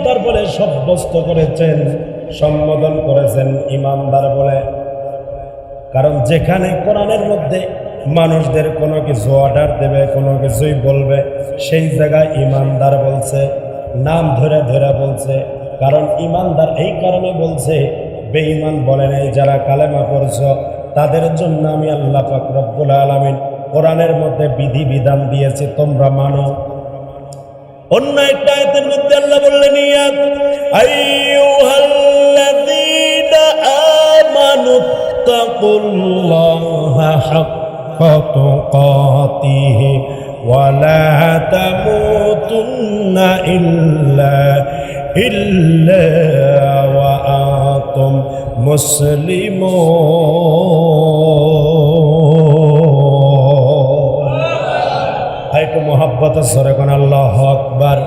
ইমানদার বলে সাব্যস্ত করেছেন, সম্বোধন করেছেন ইমানদার বলে। কারণ যেখানে কোরআনের মধ্যে মানুষদের কোনো কিছু অর্ডার দেবে, কোনো কিছুই বলবে, সেই জায়গায় ইমানদার বলছে, নাম ধরে ধরে বলছে। কারণ ইমানদার এই কারণে বলছে, বেঈমান বলে নাই। যারা কালেমা পড়ছ তাদের জন্য আমি আল্লাহ পাক রব্বুল আলামিন কোরআনের মধ্যে বিধি বিধান দিয়েছি, তোমরা মানো। অন্য একটা আয়াতের মধ্যে আল্লাহ বললেন, ইয়া আইয়ুহাল্লাযীনা আমানু তাকুল্লাহা হাক্কা তুকাতিহি ওয়া লা তামুতুন্না ইল্লা ওয়া আনতুম মুসলিমুন। একটু মোহাব্বত সরে কোন আল্লাহু আকবার।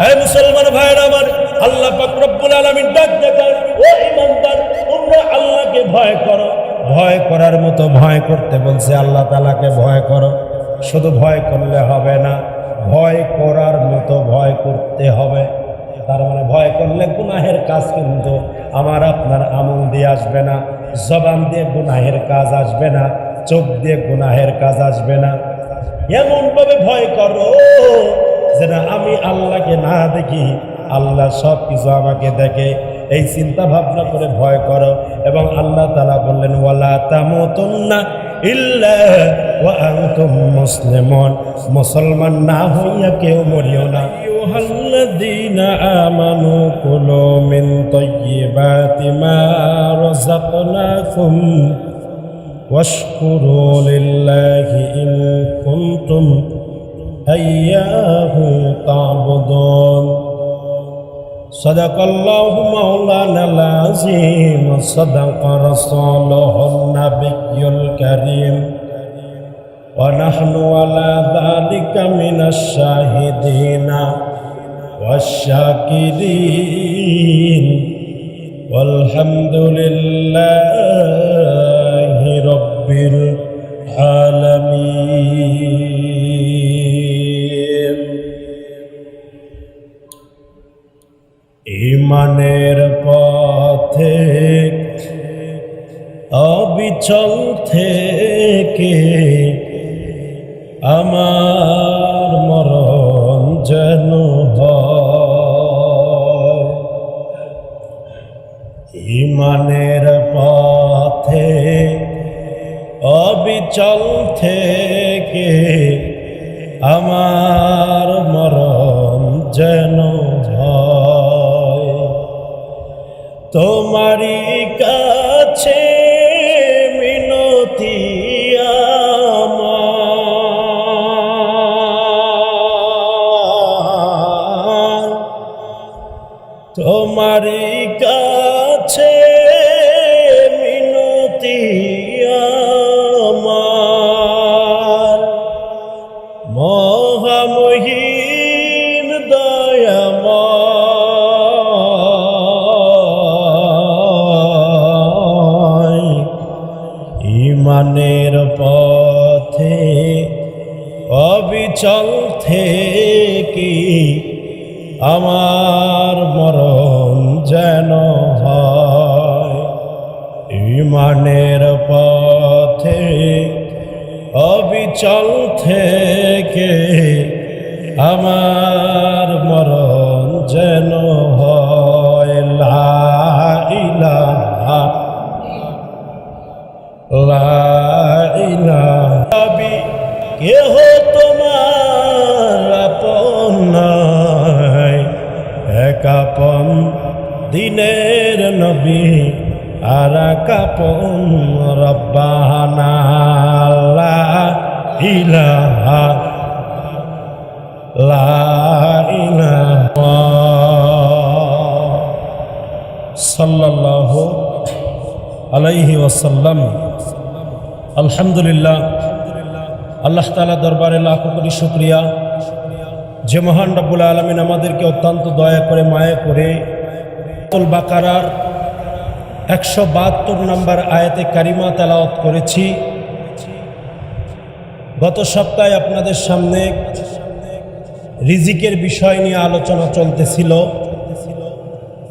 হে মুসলমান ভাইরা আমার, আল্লাহ পাক রব্বুল আলামিন ডাক দেন, ও ইমানদার, তোমরা আল্লাহকে ভয় করো। ভয় করার মতো ভয় করতে বলছে, আল্লাহ তাআলাকে ভয় করো। শুধু ভয় করলে হবে না, ভয় করার মতো ভয় করতে হবে। তার মানে ভয় করলে গুনাহের কাজ কিন্তু আমার আপনার আমল দিয়ে আসবে না, জবান দিয়ে গুনাহের কাজ আসবে না, চোখ দিয়ে গুনাহের কাজ আসবে না। এমন ভাবে ভয় করো যেন আমি আল্লাহকে না দেখি, আল্লাহ সব কিছু আমাকে দেখে। এই চিন্তা ভাবনা করে ভয় করো। এবং আল্লাহ তাআলা বললেন, ওয়ালা তামুতুন্না ইল্লা ওয়া আনতুম মুসলিমুন, মুসলমান না হইয়া কেউ মরিও না। আইয়ুহাল্লাযীনা আমানু কুলু মিন তাইয়্যিবাতি মা রাযাকনাকুম ওয়াশকুরু লিল্লাহি ইন কুনতুম ইয়্যাহু তা'বুদুন। সাদাকাল্লাহু মাওলানাল আযীম ওয়া সাদাকা রাসূলুহুন নাবিয়্যুল কারীম ওয়া নাহনু আলা যালিকা মিনাশ শাহিদিনা ওয়াশ শাকিরিন ওয়ালহামদুলিল্লাহি রাব্বিল আলামিন। ইমানের পথে অবিচল থেকে আমার মরণ যেন হয়। ইমানের পথে অবিচল থেকে আমার মরণ যেন হয়। তোমারই কাছে মিনতি আমার, তোমারই কাছে মিনতি আমার। মহামহিম দয়াময়, ইমানের পথে অবিচল থেকে আমার মরণ যেন হয়। ইমানের পথে অবিচল থেকে আমার মরণ যেন হয়। লা ইলাহা লা ইলাহা কেহ তোমার আপন নাই, এক আপন দিনের নবী আর এক আপন রব্বানা। লা ইলাহা লা ইলাহা সাল্লাল্লাহু আলাইহি ওয়াসাল্লাম। আলহামদুলিল্লাহ, আল্লাহ তাআলা দরবারে লাখো কোটি শুকরিয়া যে মহান রব্বুল আলামিন আমাদেরকে অত্যন্ত দয়া করে মায়া করে সূরাতুল বাকারার 172 নম্বর আয়াতে কারিমা তেলাওয়াত করেছি। গত সপ্তাহে আপনাদের সামনে রিজিকের বিষয় নিয়ে আলোচনা চলতেছিল।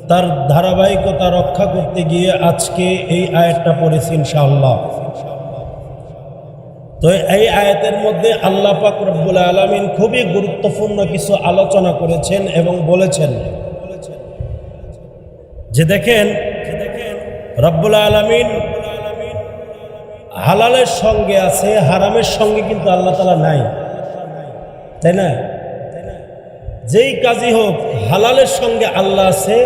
তার ধারাবাহিকতা রক্ষা করতে গিয়ে আজকে এই আয়াতটা পড়েছি ইনশাআল্লাহ। তো এই আয়াতের মধ্যে আল্লাহ পাক রব্বুল আলামিন খুবই গুরুত্বপূর্ণ কিছু আলোচনা করেছেন এবং বলেছেন যে দেখেন রব্বুল আলামিন হালালের সঙ্গে আছে, হারামের সঙ্গে কিন্তু আল্লাহ তাআলা নাই, তাই না? যেই কাজই হোক হালালের সঙ্গে আল্লাহ আছে,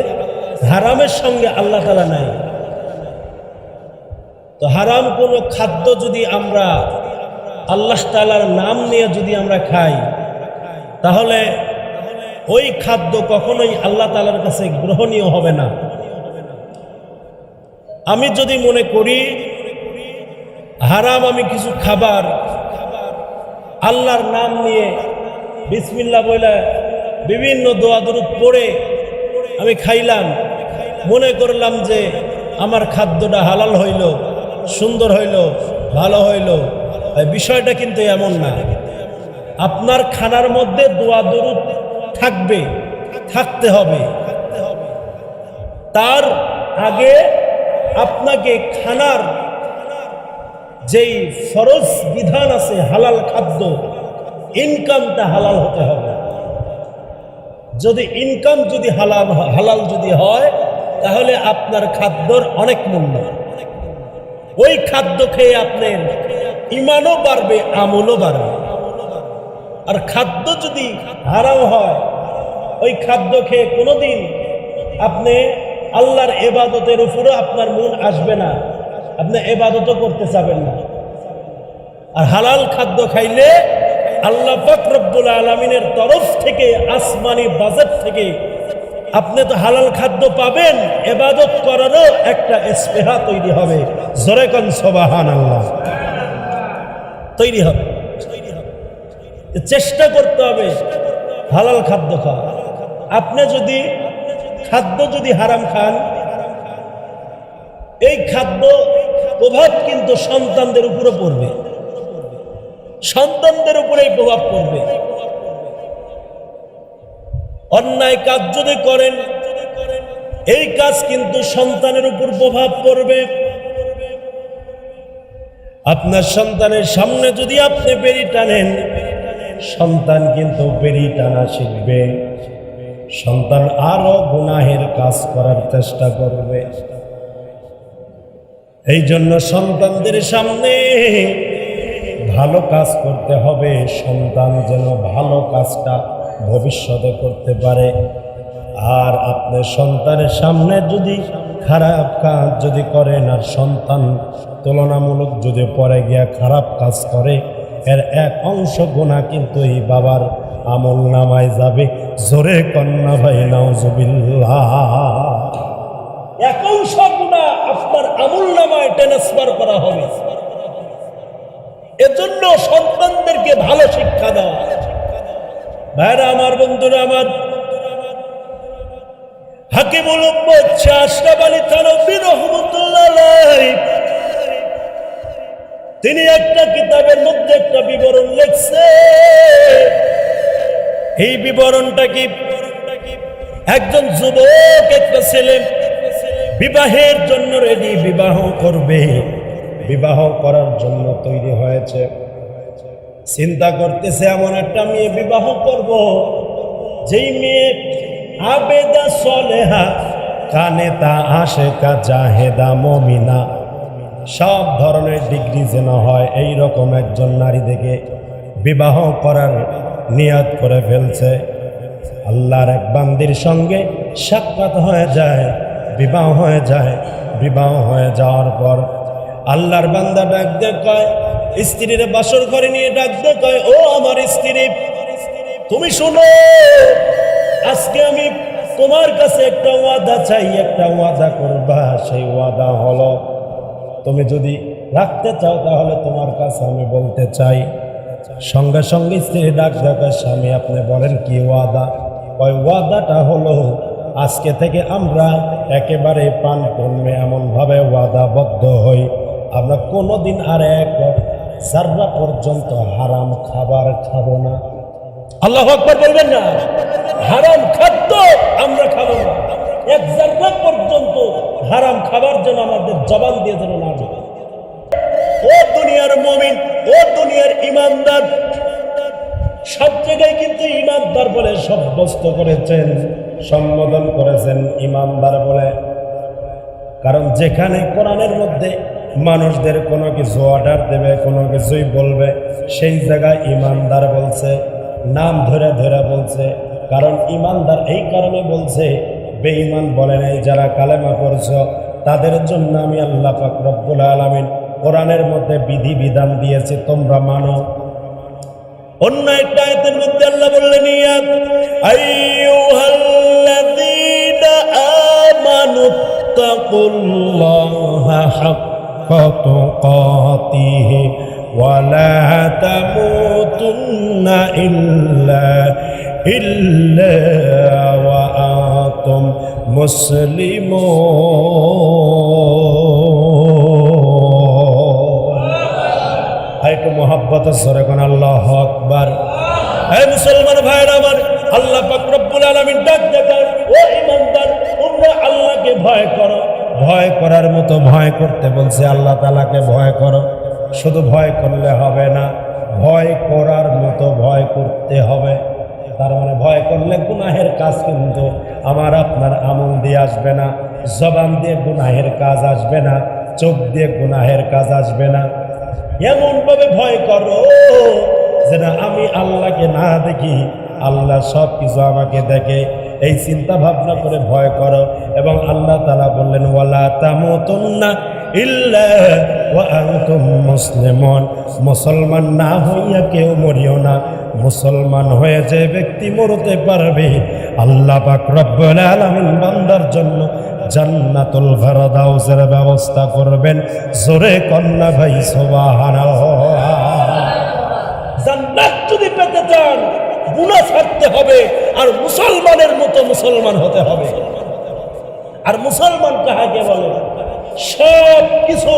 হারামের সঙ্গে আল্লাহ তাআলা নাই। তো হারাম কোনো খাদ্য যদি আমরা আল্লাহ তাআলার নাম নিয়ে যদি আমরা খাই, তাহলে ওই খাদ্য কখনোই আল্লাহ তাআলার কাছে গ্রহণীয় হবে না। আমি যদি মনে করি হারাম, আমি কিছু খাবার আল্লাহর নাম নিয়ে বিসমিল্লাহ বলে বিভিন্ন দোয়া দরুদ পড়ে আমি খাইলাম, মনে করলাম যে আমার খাদ্যটা হালাল হইল, সুন্দর হইল, ভালো হইল, বিষয়টা কিন্তু এমন না। আপনার খানার মধ্যে দোয়া দরুদ থাকবে, থাকতে হবে। তার আগে আপনাকে খানার যেই ফরজ বিধান আছে হালাল খাদ্য, ইনকামটা হালাল হতে হবে। যদি ইনকাম যদি হালাল যদি হয়, তাহলে আপনার খাদ্যর অনেক মূল্য। ওই খাদ্য খেয়ে আপনার ঈমানও বাড়বে, আমলও বাড়বে। আর খাদ্য যদি হারাম হয়, ওই খাদ্য খেয়ে কোনোদিন আপনি আল্লাহর ইবাদতের উপরে আপনার মন আসবে না, আপনি ইবাদতও করতে চাবেন না। আর হালাল খাদ্য খাইলে আল্লাহ পাক রব্বুল আলামিনের তরফ থেকে, আসমানি বাজেট থেকে আপনি তো হালাল খাদ্য পাবেন, ইবাদত করারও একটা স্পৃহা তৈরি হবে। জোরে কোন সুবহানাল্লাহ। তৈরি হবে। চেষ্টা করতে হবে হালাল খাদ্য খাওয়া। আপনি যদি খাদ্য যদি হারাম খান, এই খাদ্য প্রভাব কিন্তু সন্তানদের উপরে পড়বে, সন্তানদের উপরেই প্রভাব পড়বে। অন্যায় কাজ যদি করেন, এই কাজ কিন্তু সন্তানের উপর প্রভাব পড়বে। আপনার সন্তানের সামনে যদি আপনি বেড়ি টানেন, সন্তান কিন্তু বেড়ি টানা শিখবে, সন্তান আরো গুনাহের কাজ করার চেষ্টা করবে। এই জন্য সন্তানদের সামনে ভালো কাজ করতে হবে, সন্তান যেন ভালো কাজটা ভবিষ্যতে করতে পারে। আর আপনার সন্তানের সামনে যদি খারাপ কাজ যদি করেন, আর সন্তান তুলনামূলক যদি পরে গিয়া খারাপ কাজ করে, এর এক অংশ গুনাহ কিন্তু এই বাবার আমল নামায় যাবে। জোরে কন্যা ভাই নাউজুবিল্লাহ। এক অংশ গুনাহ আপনার আমল নামায় ট্রান্সফার করা হবে। এজন্য সন্তানদেরকে ভালো শিক্ষা দেওয়া। ভাইরা আমার, বন্ধুরা আমার, হাকিমুল উম্মত শাহ আশরাফ আলী থানভী রাহমাতুল্লাহ আলাইহি তিনি একটা কিতাবের মধ্যে একটা বিবরণ লিখছে। এই বিবরণটা কি, একজন যুবক একটা ছেলে বিবাহের জন্য রেডি, বিবাহ করবে, বিবাহ করার জন্য তৈরি হয়েছে, চিন্তা করতেছে এমন একটা মেয়ে বিবাহ করব যেই মেয়ে আবেদা সলেহা, কানেতা, আশেকা, জাহেদা, মুমিনা, সব ধরনের ডিগ্রি যেন হয়, এই রকম একজন নারী দেখে বিবাহ করার নিয়ত করে ফেলছে। আল্লাহর এক বান্দির সঙ্গে সাক্ষাৎ হয়ে যায়, বিবাহ হয়ে যায়। বিবাহ হয়ে যাওয়ার পর আল্লাহর বান্দা ডাক দিয়ে কয়, স্ত্রীর বাসর ঘরে নিয়ে ডাক দিয়ে কয়, ও আমার স্ত্রী, তুমি শোনো, আজকে আমি তোমার কাছে একটা ওয়াদা চাই, একটা ওয়াদা করবা। সেই ওয়াদা হলো, তুমি যদি রাখতে চাও তাহলে তোমার কাছে আমি বলতে চাই। সঙ্গে সঙ্গে স্ত্রী ডাক দেয়, স্বামী আপনি বলেন কি ওয়াদা? ওই ওয়াদাটা হলো, আজকে থেকে আমরা একেবারে পান কর্মে এমনভাবে ওয়াদাবদ্ধ হই, আমরা কোনোদিন আর এক যারা পর্যন্ত হারাম খাবার খাবো না। আল্লাহু আকবার বলবেন না? হারাম খাদ্য আমরা খাবো না। এক জাররা পর্যন্ত হারাম খাবার যেন আমাদের জবান দিয়ে যেন না যায়। ও দুনিয়ার মুমিন, ও দুনিয়ার ইমানদার, সব জায়গায় কিন্তু ইমানদার বলে সাব্যস্ত করেছেন, সম্বোধন করেছেন ইমানদার বলে। কারণ যেখানে কোরআনের মধ্যে মানুষদের কোনো কিছু অর্ডার দেবে, কোনো কিছুই বলবে, সেই জায়গায় ইমানদার বলছে, নাম ধরে ধরে বলছে। কারণ ইমানদার এই কারণে বলছে, বেঈমান বলে নাই। যারা কালেমা পড়ছ তাদের জন্য আমি আল্লাহ পাক রব্বুল আলামিন কোরআনের মধ্যে বিধি বিধান দিয়েছি, তোমরা মানো। অন্য একটা আয়াতের মধ্যে আল্লাহ বললেন, ইয়া আইয়ুহাল্লাযীনা আমানু তাকুল্লাহা হাক্কা তুকাতিহি ওয়া লা তামুতুন্না ইল্লা ওয়া আনতুম মুসলিমুন। একটু মোহাব্বতের সরে কোন আল্লাহু আকবার। এই মুসলমান ভাইরা আমার, আল্লাহ পাক রব্বুল আলামিন ডাক দেন, ও ইমানদার, তোমরা আল্লাহকে ভয় করো। ভয় করার মতো ভয় করতে বলছে, আল্লাহ তাআলাকে ভয় করো। শুধু ভয় করলে হবে না, ভয় করার মতো ভয় করতে হবে। তার মানে ভয় করলে গুনাহের কাজ কিন্তু আমার আপনার আমল দিয়ে আসবে না, জবান দিয়ে গুনাহের কাজ আসবে না, চোখ দিয়ে গুনাহের কাজ আসবে না। এমন ভাবে ভয় করো যেন আমি আল্লাহকে না দেখি, আল্লাহ সব কিছু আমাকে দেখে। এই চিন্তা ভাবনা করে ভয় করো। এবং আল্লাহ তাআলা বললেন, ওয়ালা তামুতুন্না ইল্লা ওয়া আনতুম মুসলিমুন। মুসলমান না হইয়া কেউ মরিও না। মুসলমান হয়ে যে ব্যক্তি মরতে পারবে, আল্লাহ পাক রব্বুল আলামিন বান্দার জন্য জান্নাতুল ফেরদাউসের ব্যবস্থা করবেন। জোরে কন্যা ভাই সুবহানাল্লাহ। জান্নাত যদি পেতে চান, গুনাহ ছাড়তে হবে, আর মুসলমানের মতো মুসলমান হতে হবে। আর মুসলমান কাহাকে বলে? সব কিছু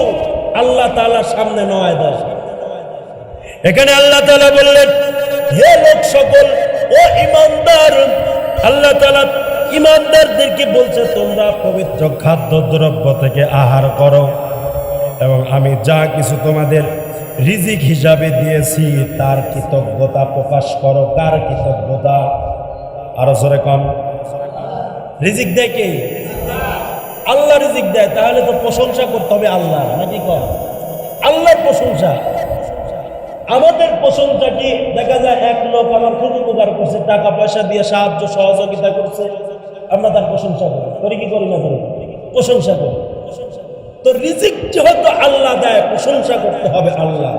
আল্লাহ তাআলার সামনে নয় দেয়। এখানে আল্লাহ তাআলা বললেন, হে লোক সকল, ও ইমানদার, আল্লাহ তাআলা ইমানদারদেরকে বলছে, তোমরা পবিত্র খাদ্যদ্রব্য থেকে আহার করো, এবং আমি যা কিছু তোমাদের রিজিক হিসাবে দিয়েছি তার কৃতজ্ঞতা প্রকাশ করো। কার কৃতজ্ঞতা? আরো জোরে কম। রিজিক দেয় কে? আল্লাহ রিজিক দেয়। তাহলে তো প্রশংসা করতে হবে আল্লাহ, নাকি কম? আল্লাহর প্রশংসা। আমাদের প্রশংসা কি? দেখা যায় এক লোক আমার খুব উপকার করছে, টাকা পয়সা দিয়ে সাহায্য সহযোগিতা করছে, আমরা তার প্রশংসা করি কি করি না? করি, প্রশংসা করি। তো রিজিক যেহেতু আল্লাহ দেয়, প্রশংসা করতে হবে আল্লাহ,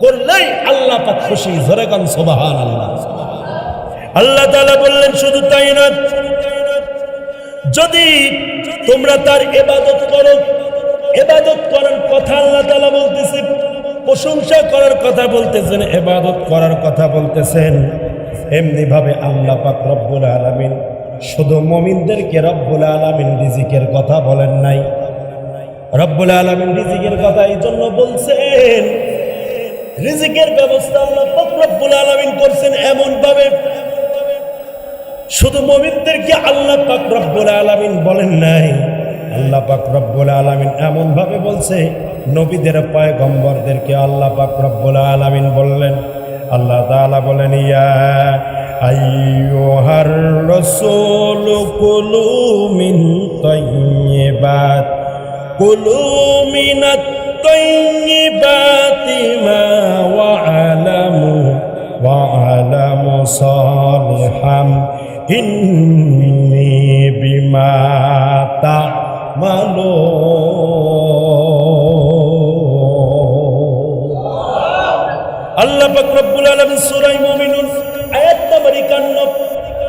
করলেই আল্লাহ পাক খুশি। জোরে কান সুবহানাল্লাহ। আল্লাহ তাআলা বললেন, শুধু তাই না, যদি তোমরা তার ইবাদত করো, ইবাদত করার কথা আল্লাহ তাআলা বলতেছেন, প্রশংসা করার কথা বলতেছেন, ইবাদত করার কথা বলতেছেন। এমনি ভাবে আল্লাহ পাক রব্বুল আলামিন শুধু মুমিনদেরকে রব্বুল আলামিন রিজিকের কথা বলেন নাই। রব্বুল আলামিন রিজিকের কথা এই জন্য বলছেন, রিজিকের ব্যবস্থা আল্লাহ পাক রব্বুল আলামিন করছেন এমন ভাবে, শুধু মুমিনদেরকে আল্লাহ পাক রব্বুল আলামিন বলেন নাই। আল্লাহ পাক রব্বুল আলামিন এমন ভাবে বলছে, নবীদের পয়গম্বরদেরকে আল্লাহ পাক রব্বুল আলামিন বললেন। আল্লাহ তাআলা বলেন, ইয়া আইয়ুহার রাসূল কুলু মিন তাইয়্যিবাত, কুলু মিনাত তাইয়্যিবাতি মা ওয়া'লামু সালিহাম ইন্নী বিমা তা'মালুন। আল্লাহ পাক রব্বুল আলামিন সূরা মুমিনুন আয়াত নম্বর 51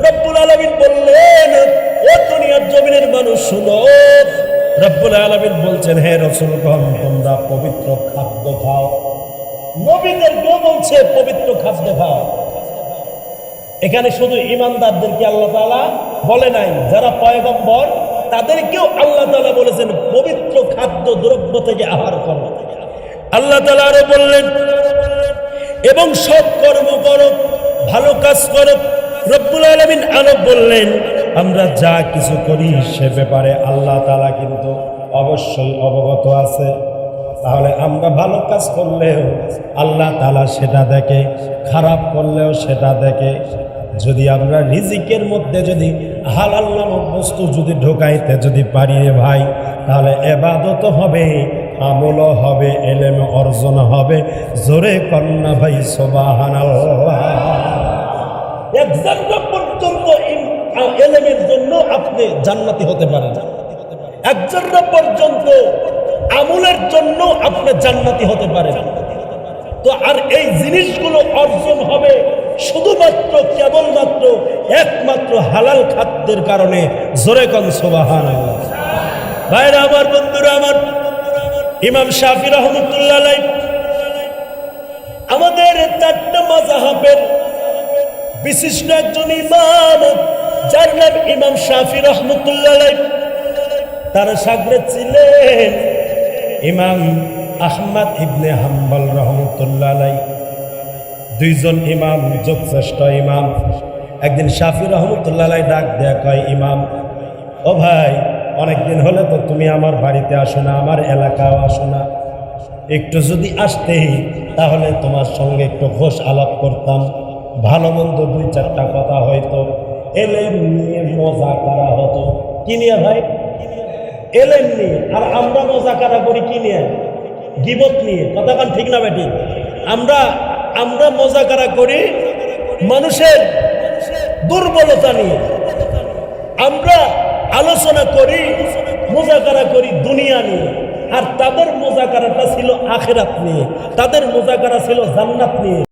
রব্বুল আলামিন বললেন, ও দুনিয়ার জমিনের মানুষ শুনো, রব্বুল আলামিন বলছেন, হে রাসূলগণ, তোমরা পবিত্র খাদ্য খাও। নবীদেরকেও বলছে পবিত্র খাদ্য খাও। এখানে শুধু ইমানদারদেরকে আল্লাহ তাআলা বলে নাই, যারা পয়গম্বর তাদেরকেও আল্লাহ তাআলা বলেছেন পবিত্র খাদ্য দ্রব্য থেকে আহার করো। আল্লাহ তাআলা আরো বললেন, এবং সৎ কর্ম করো, ভালো কাজ করো। রব্বুল আলামিন আরো বললেন, আমরা যা কিছু করি সে ব্যাপারে আল্লাহ তাআলা কিন্তু অবশ্যই অবগত আছে। তাহলে আমরা ভালো কাজ করলেও আল্লাহ তাআলা সেটা দেখে, খারাপ করলেও সেটা দেখে। যদি আমরা রিজিকের মধ্যে যদি হালাল নামক বস্তু যদি ঢোকাইতে যদি পারি রে ভাই, তাহলে ইবাদত হবে, আমলও হবে, ইলম অর্জন হবে। জোরে কন্যা ভাই সুবহানাল্লাহ। এক জান্নাত পর্যন্ত ইলমের জন্য আপনি জান্নাতি হতে পারেন, এক জান্নাত পর্যন্ত আমলের জন্য আপনি জান্নাতি হতে পারেন। তো আর এই জিনিসগুলো অর্জন হবে শুধুমাত্র কেবলমাত্র একমাত্র হালাল খাদ্যের কারণে। জোরে কোন সুবহানাল্লাহ। ভাইরা আমার, বন্ধুরা আমার, ইমাম শাফি রহমতুল্লাহ আলাইহি আমাদের চারটা মাযহাবের বিশিষ্ট একজন ইমাম, যার নাম ইমাম শাফি রহমতুল্লাহ আলাইহি। তার শাগির্দ ছিলেন ইমাম আহমদ ইবনে হাম্বল রহমতুল্লাহ আলাইহি। দুইজন ইমাম, যোগশ্রেষ্ঠ ইমাম। একদিন শাফি রহমতুল্লাহ আলাইহি ডাক দেয়া কয়, ইমাম ও ভাই, অনেকদিন হলে তো তুমি আমার বাড়িতে আসো না, আমার এলাকাও আসো না। একটু যদি আসতেই তাহলে তোমার সঙ্গে একটু খোশ আলাপ করতাম, ভালো মন্দ দুই চারটা কথা হয়তো এলেম নিয়ে মজা করা হতো। কি নিয়ে ভাই? এলেম নিয়ে। আর আমরা মজা করা করি কি নিয়ে? গীবত নিয়ে। কথা কান ঠিক না বেটি? আমরা মজা করা করি মানুষের দুর্বলতা নিয়ে, আমরা আলোচনা করি, মুজাকারা করি দুনিয়া নিয়ে। আর তাদের মুজাকারাটা ছিল আখিরাত নিয়ে, তাদের মুজাকারা ছিল জান্নাত নিয়ে।